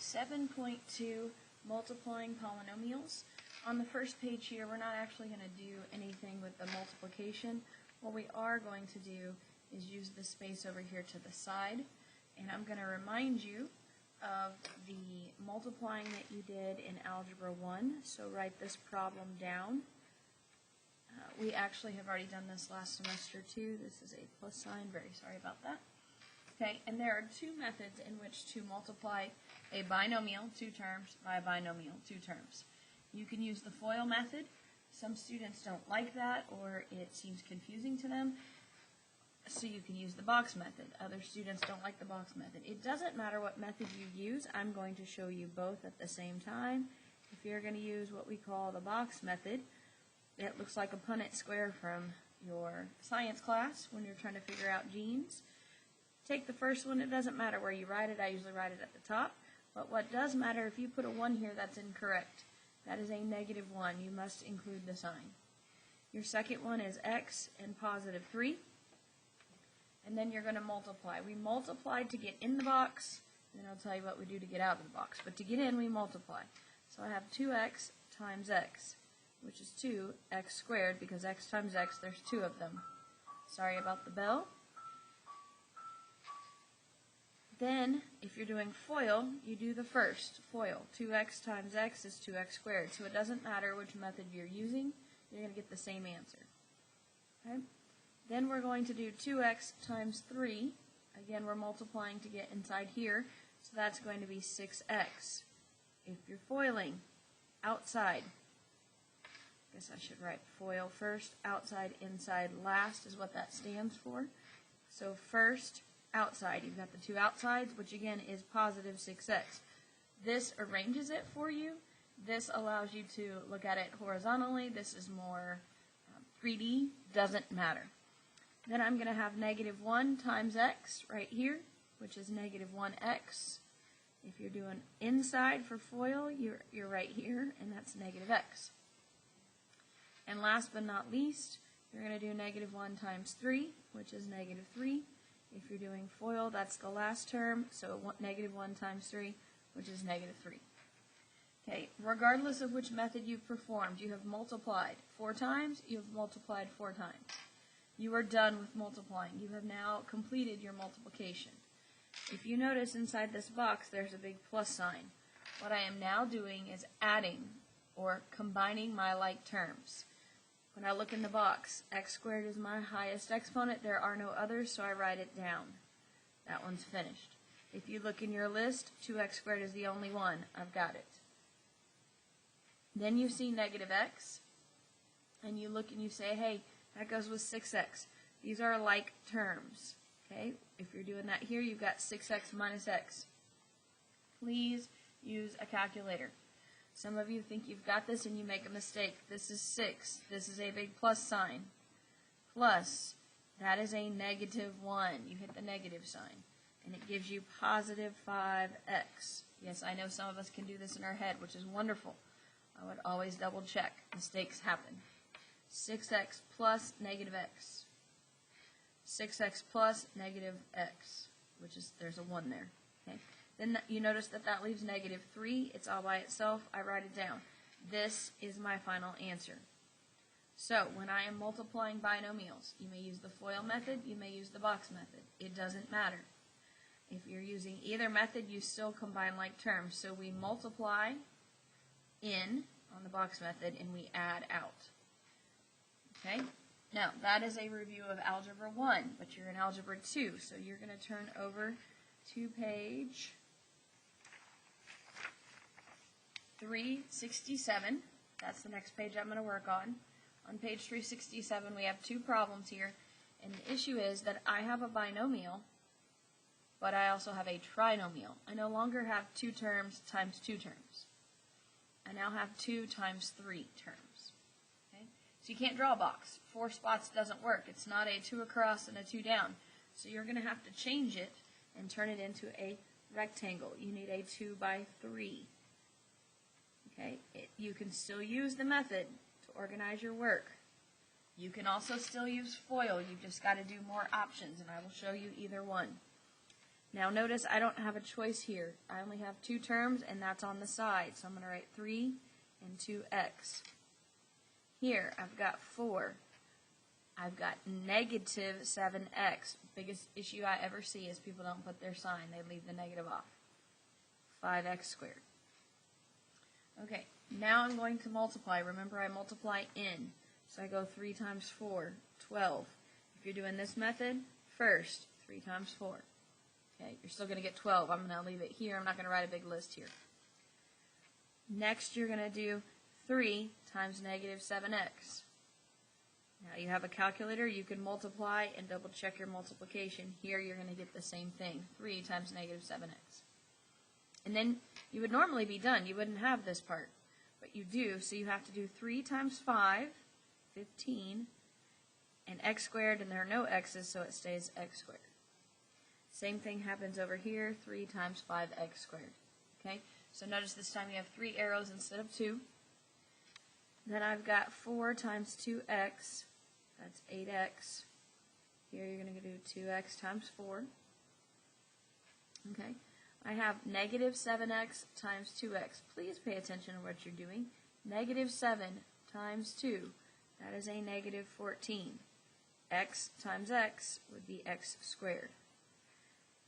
7.2 Multiplying Polynomials. On the first page here, we're not actually going to do anything with the multiplication. What we are going to do is use the space over here to the side, and I'm going to remind you of the multiplying that you did in Algebra 1, so write this problem down. We actually have already done this last semester too. This is a plus sign, very sorry about that. Okay, and there are two methods in which to multiply a binomial, two terms, by a binomial, two terms. You can use the FOIL method. Some students don't like that, or it seems confusing to them, so you can use the box method. Other students don't like the box method. It doesn't matter what method you use. I'm going to show you both at the same time. If you're going to use what we call the box method, it looks like a Punnett square from your science class when you're trying to figure out genes. Take the first one. It doesn't matter where you write it. I usually write it at the top. But what does matter, if you put a 1 here, that's incorrect. That is a -1. You must include the sign. Your second one is x and +3. And then you're going to multiply. We multiplied to get in the box, and then I'll tell you what we do to get out of the box. But to get in, we multiply. So I have 2x times x, which is 2x squared, because x times x, there's 2 of them. Sorry about the bell. Then, if you're doing FOIL, you do the first, FOIL. 2x times x is 2x squared. So it doesn't matter which method you're using, you're going to get the same answer. Okay? Then we're going to do 2x times 3. Again, we're multiplying to get inside here, so that's going to be 6x. If you're foiling, outside, I guess I should write FOIL first, outside, inside, last is what that stands for. So first, outside. You've got the 2 outsides, which again is +6x. This arranges it for you. This allows you to look at it horizontally. This is more 3D. Doesn't matter. Then I'm going to have -1 times x right here, which is -1x. If you're doing inside for FOIL, you're right here, and that's -x. And last but not least, you're going to do -1 times 3, which is -3. If you're doing FOIL, that's the last term, so -1 times 3, which is -3. Okay, regardless of which method you've performed, you have multiplied 4 times, you have multiplied 4 times. You are done with multiplying. You have now completed your multiplication. If you notice inside this box, there's a big plus sign. What I am now doing is adding or combining my like terms. When I look in the box, x squared is my highest exponent. There are no others, so I write it down. That one's finished. If you look in your list, 2x squared is the only one. I've got it. Then you see -x, and you look and you say, hey, that goes with 6x. These are like terms. Okay? If you're doing that here, you've got 6x minus x. Please use a calculator. Some of you think you've got this and you make a mistake. This is 6. This is a big plus sign. Plus, that is a -1. You hit the negative sign. And it gives you +5x. Yes, I know some of us can do this in our head, which is wonderful. I would always double check. Mistakes happen. 6x plus -x. 6x plus -x, which is, there's a 1 there. Okay. Then you notice that that leaves -3. It's all by itself. I write it down. This is my final answer. So when I am multiplying binomials, you may use the FOIL method, you may use the box method. It doesn't matter. If you're using either method, you still combine like terms. So we multiply in on the box method and we add out. Okay? Now, that is a review of Algebra 1, but you're in Algebra 2, so you're going to turn over to page 367. That's the next page I'm going to work on. On page 367, we have 2 problems here, and the issue is that I have a binomial, but I also have a trinomial. I no longer have 2 terms times 2 terms. I now have 2 times 3 terms. Okay? So you can't draw a box. 4 spots doesn't work. It's not a 2 across and a 2 down. So you're going to have to change it and turn it into a rectangle. You need a 2 by 3. Okay? You can still use the method to organize your work. You can also still use FOIL. You've just got to do more options, and I will show you either one. Now notice I don't have a choice here. I only have two terms, and that's on the side. So I'm going to write 3 and 2x. Here I've got 4. I've got negative 7x. Biggest issue I ever see is people don't put their sign. They leave the negative off. 5x squared. Okay, now I'm going to multiply. Remember, I multiply in. So I go 3 times 4, 12. If you're doing this method, first, 3 times 4. Okay, you're still going to get 12. I'm going to leave it here. I'm not going to write a big list here. Next, you're going to do 3 times negative 7x. Now you have a calculator. You can multiply and double check your multiplication. Here you're going to get the same thing, 3 times negative 7x. And then you would normally be done. You wouldn't have this part, but you do. So you have to do 3 times 5, 15, and x squared, and there are no x's, so it stays x squared. Same thing happens over here, 3 times 5x squared. Okay, so notice this time you have 3 arrows instead of 2. Then I've got 4 times 2x, that's 8x. Here you're going to do 2x times 4. Okay, I have negative 7x times 2x. Please pay attention to what you're doing. Negative 7 times 2, that is a negative 14. X times x would be x squared.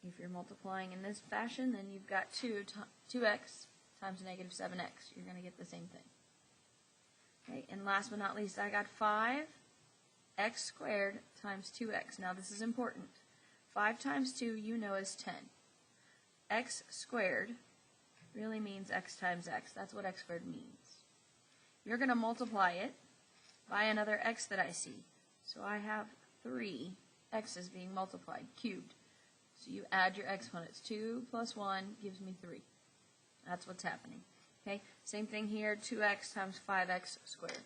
If you're multiplying in this fashion, then you've got 2x times negative 7x. You're going to get the same thing. Okay, and last but not least, I got 5x squared times 2x. Now this is important. 5 times 2 you know is 10. X squared really means x times x. That's what x squared means. You're going to multiply it by another x that I see. So I have 3 x's being multiplied, cubed. So you add your exponents. 2 plus 1 gives me 3. That's what's happening. Okay, same thing here, 2x times 5x squared.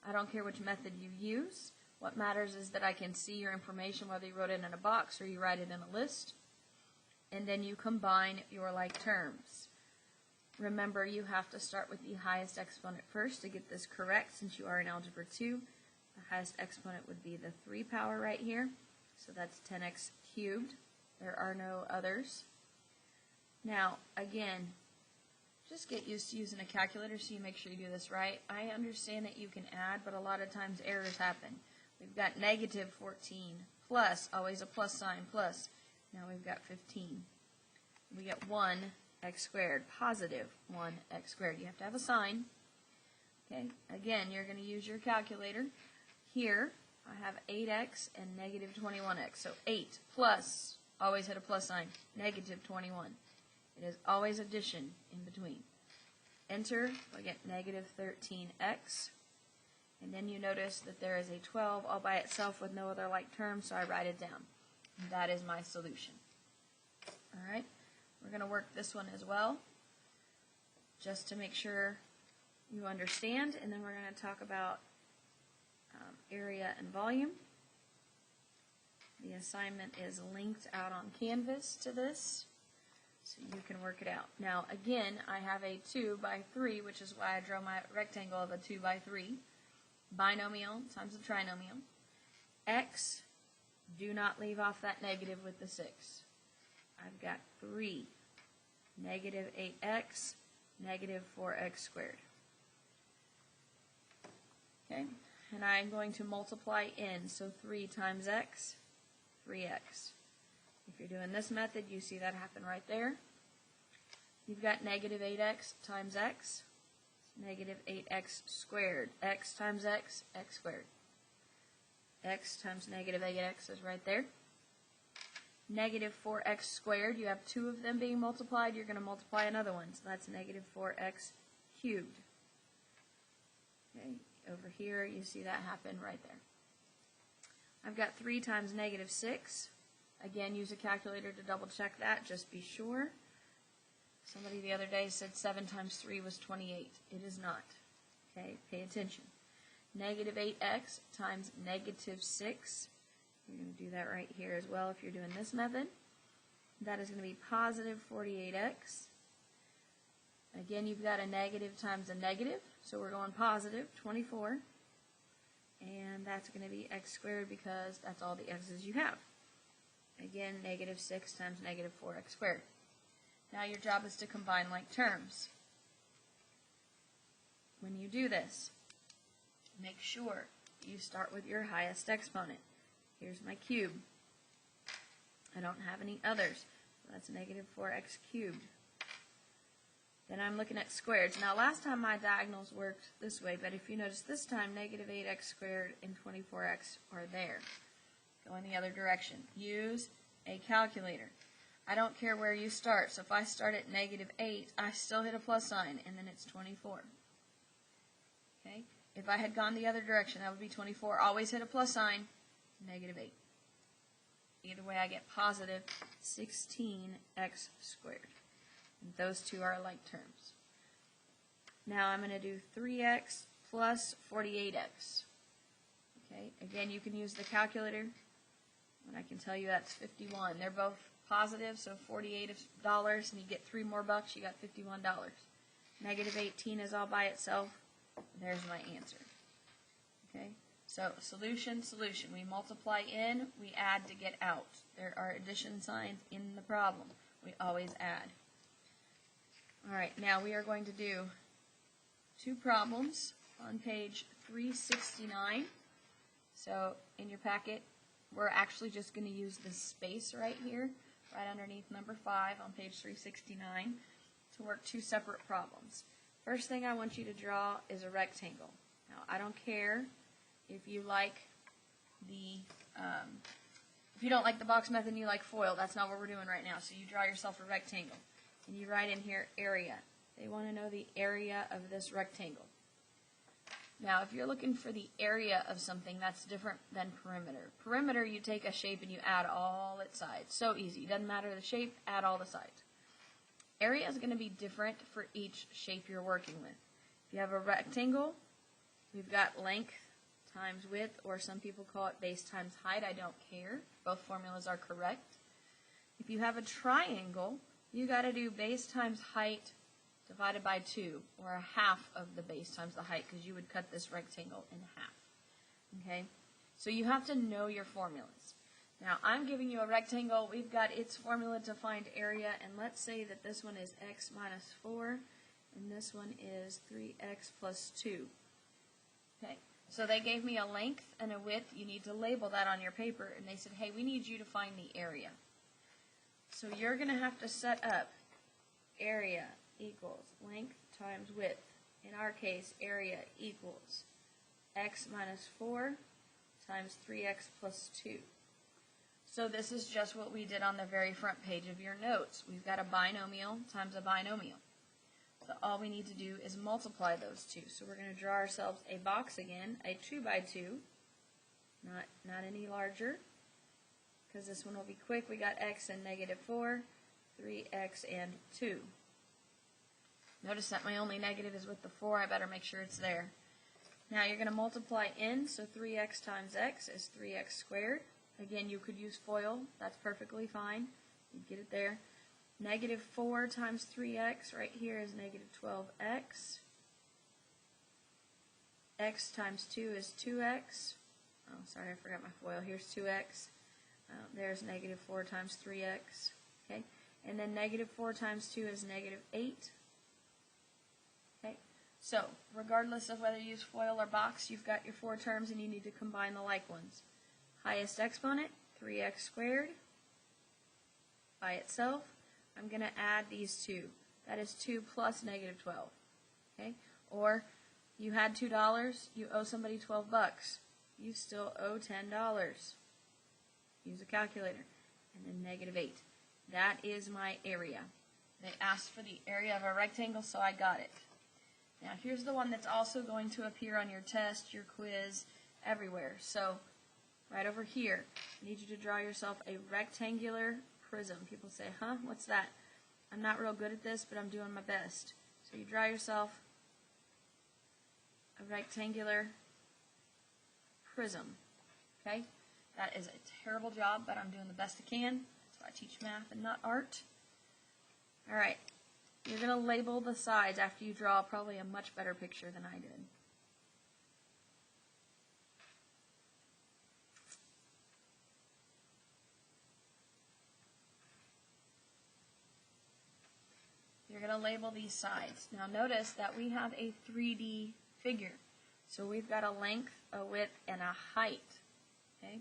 I don't care which method you use. What matters is that I can see your information, whether you wrote it in a box or you write it in a list. And then you combine your like terms. Remember, you have to start with the highest exponent first to get this correct, since you are in Algebra 2. The highest exponent would be the 3 power right here. So that's 10x cubed. There are no others. Now, again, just get used to using a calculator so you make sure you do this right. I understand that you can add, but a lot of times errors happen. We've got negative 14 plus, always a plus sign, plus. Now we've got 15. We get 1x squared, positive 1x squared. You have to have a sign. Okay, again, you're going to use your calculator. Here, I have 8x and negative 21x. So 8 plus, always hit a plus sign, negative 21. It is always addition in between. Enter, I get negative 13x. And then you notice that there is a 12 all by itself with no other like terms, so I write it down. And that is my solution. Alright, we're going to work this one as well, just to make sure you understand, and then we're going to talk about area and volume. The assignment is linked out on Canvas to this, so you can work it out. Now, again, I have a 2 by 3, which is why I drew my rectangle of a 2 by 3. Binomial times a trinomial. X, do not leave off that negative with the 6. I've got 3, negative 8x, negative 4x squared. Okay, and I'm going to multiply in, so 3 times x, 3x. If you're doing this method, you see that happen right there. You've got negative 8x times x, negative 8x squared. X times x, x squared. X times negative 8x is right there. Negative 4x squared, you have 2 of them being multiplied, you're going to multiply another one, so that's negative 4x cubed. Okay, over here you see that happen right there. I've got 3 times negative 6. Again, use a calculator to double check that, just be sure. Somebody the other day said 7 times 3 was 28. It is not. Okay, pay attention. Negative 8x times negative 6. You're going to do that right here as well if you're doing this method. That is going to be positive 48x. Again, you've got a negative times a negative, so we're going positive 24. And that's going to be x squared because that's all the x's you have. Again, negative 6 times negative 4x squared. Now your job is to combine like terms. When you do this, make sure you start with your highest exponent. Here's my cube. I don't have any others. So that's negative 4x cubed. Then I'm looking at squares. Now last time my diagonals worked this way, but if you notice this time negative 8x squared and 24x are there. Go in the other direction. Use a calculator. I don't care where you start. So if I start at negative 8, I still hit a plus sign, and then it's 24. Okay? If I had gone the other direction, that would be 24. Always hit a plus sign, negative 8. Either way, I get positive 16x squared. And those two are like terms. Now I'm going to do 3x plus 48x. Okay? Again, you can use the calculator. And I can tell you that's 51. They're both positive, so $48, and you get $3 more, you got $51. Negative 18 is all by itself. There's my answer. Okay? So solution, solution. We multiply in, we add to get out. There are addition signs in the problem. We always add. Alright, now we are going to do two problems on page 369. So in your packet, we're actually just going to use this space right here, right underneath number 5 on page 369, to work two separate problems. First thing I want you to draw is a rectangle. Now, I don't care if you like the, if you don't like the box method and you like FOIL, that's not what we're doing right now. So you draw yourself a rectangle, and you write in here area. They want to know the area of this rectangle. Now, if you're looking for the area of something, that's different than perimeter. Perimeter, you take a shape and you add all its sides. So easy. Doesn't matter the shape, add all the sides. Area is going to be different for each shape you're working with. If you have a rectangle, we've got length times width, or some people call it base times height. I don't care. Both formulas are correct. If you have a triangle, you got to do base times height divided by 2, or a half of the base times the height, because you would cut this rectangle in half. Okay? So you have to know your formulas. Now, I'm giving you a rectangle. We've got its formula to find area, and let's say that this one is x minus 4, and this one is 3x plus 2. Okay? So they gave me a length and a width. You need to label that on your paper, and they said, hey, we need you to find the area. So you're going to have to set up area equals length times width. In our case, area equals x minus 4 times 3x plus 2. So this is just what we did on the very front page of your notes. We've got a binomial times a binomial. So all we need to do is multiply those two. So we're going to draw ourselves a box again, a 2 by 2, not any larger, because this one will be quick. We got x and negative 4, 3x and 2. Notice that my only negative is with the 4. I better make sure it's there. Now you're going to multiply in, so 3x times x is 3x squared. Again, you could use FOIL. That's perfectly fine. You get it there. Negative 4 times 3x right here is negative 12x. X times 2 is 2x. Oh, sorry, I forgot my FOIL. Here's 2x. There's negative 4 times 3x. Okay, and then negative 4 times 2 is negative 8. Okay, so regardless of whether you use FOIL or box, you've got your 4 terms and you need to combine the like ones. Highest exponent, 3x squared. By itself, I'm going to add these two. That is 2 plus negative 12. Okay, or you had $2, you owe somebody $12. You still owe $10. Use a calculator. And then negative 8. That is my area. They asked for the area of a rectangle, so I got it. Now here's the one that's also going to appear on your test, your quiz, everywhere. So right over here, I need you to draw yourself a rectangular prism. People say, huh, what's that? I'm not real good at this, but I'm doing my best. So you draw yourself a rectangular prism. Okay? That is a terrible job, but I'm doing the best I can. That's why I teach math and not art. Alright, you're going to label the sides after you draw probably a much better picture than I did. to label these sides. Now notice that we have a 3D figure. So we've got a length, a width, and a height. Okay?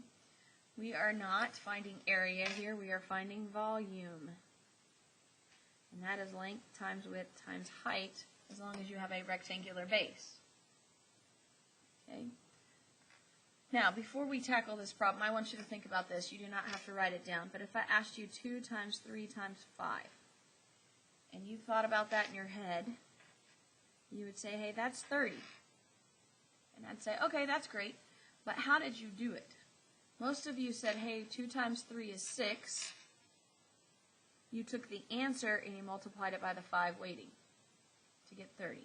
We are not finding area here, we are finding volume. And that is length times width times height, as long as you have a rectangular base. Okay? Now, before we tackle this problem, I want you to think about this. You do not have to write it down. But if I asked you 2 times 3 times 5, and you thought about that in your head, you would say, hey, that's 30. And I'd say, okay, that's great. But how did you do it? Most of you said, hey, 2 times 3 is 6. You took the answer and you multiplied it by the 5 waiting to get 30.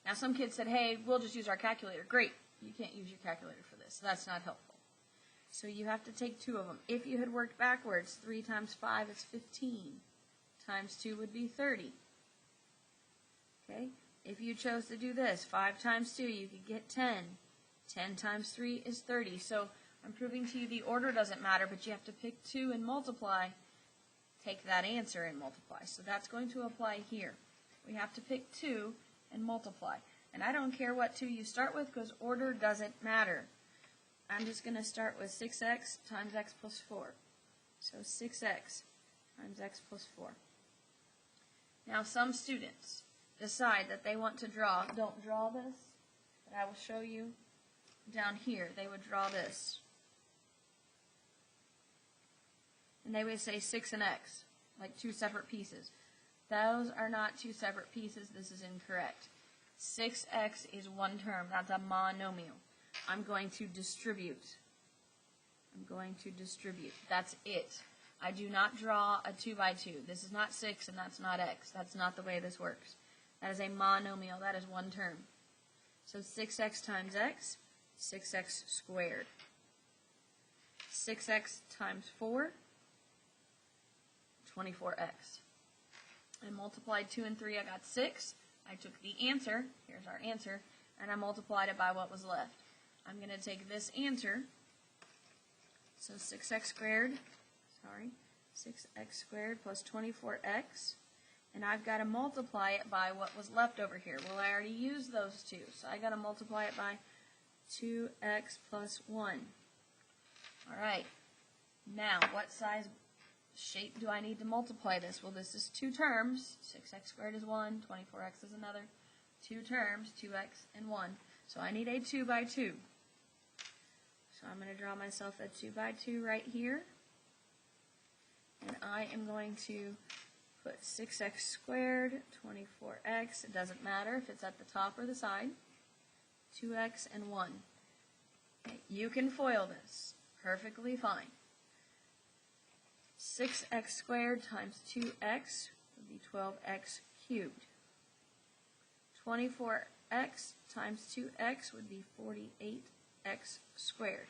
Now, some kids said, hey, we'll just use our calculator. Great. You can't use your calculator for this. That's not helpful. So you have to take 2 of them. If you had worked backwards, 3 times 5 is 15. Times 2 would be 30. Okay? If you chose to do this, 5 times 2, you could get 10. 10 times 3 is 30. So I'm proving to you the order doesn't matter, but you have to pick 2 and multiply. Take that answer and multiply. So that's going to apply here. We have to pick 2 and multiply. And I don't care what 2 you start with because order doesn't matter. I'm just going to start with 6x times x plus 4. So 6x times x plus 4. Now some students decide that they want to draw, don't draw this, but I will show you down here. They would draw this. And they would say 6 and x, like 2 separate pieces. Those are not 2 separate pieces. This is incorrect. 6x is one term. That's a monomial. I'm going to distribute. I'm going to distribute. That's it. I do not draw a 2 by 2. This is not 6 and that's not x. That's not the way this works. That is a monomial. That is one term. So 6x times x, 6x squared. 6x times 4, 24x. I multiplied 2 and 3, I got 6. I took the answer, here's our answer, and I multiplied it by what was left. I'm going to take this answer, so 6x squared, 6x squared plus 24x, and I've got to multiply it by what was left over here. Well, I already used those 2, so I got to multiply it by 2x plus 1. All right, now what size shape do I need to multiply this? Well, this is 2 terms. 6x squared is 1, 24x is another. 2 terms, 2x and 1. So I need a 2 by 2. So I'm going to draw myself a 2 by 2 right here. And I am going to put 6x squared, 24x. It doesn't matter if it's at the top or the side. 2x and 1. Okay, you can FOIL this. Perfectly fine. 6x squared times 2x would be 12x cubed. 24x times 2x would be 48x squared.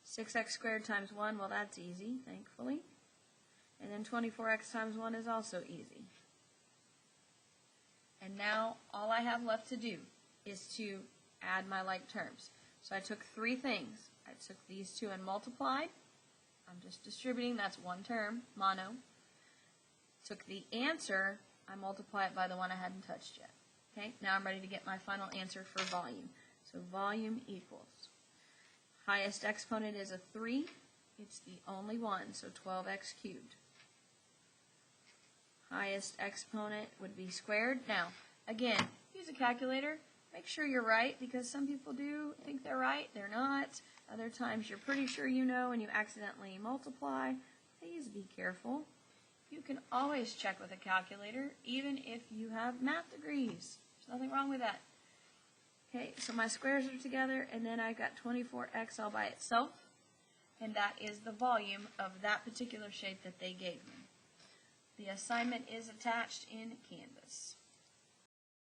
6x squared times 1, well, that's easy, thankfully. And then 24x times 1 is also easy. And now all I have left to do is to add my like terms. So I took 3 things. I took these 2 and multiplied. I'm just distributing, that's one term, mono. Took the answer, I multiply it by the one I hadn't touched yet. Okay, now I'm ready to get my final answer for volume. So volume equals, highest exponent is a 3, it's the only one, so 12x cubed. Highest exponent would be squared. Now, again, use a calculator. Make sure you're right, because some people do think they're right, they're not. Other times you're pretty sure you know and you accidentally multiply. Please be careful. You can always check with a calculator, even if you have math degrees. There's nothing wrong with that. Okay, so my squares are together, and then I got 24x all by itself, and that is the volume of that particular shape that they gave me. The assignment is attached in Canvas.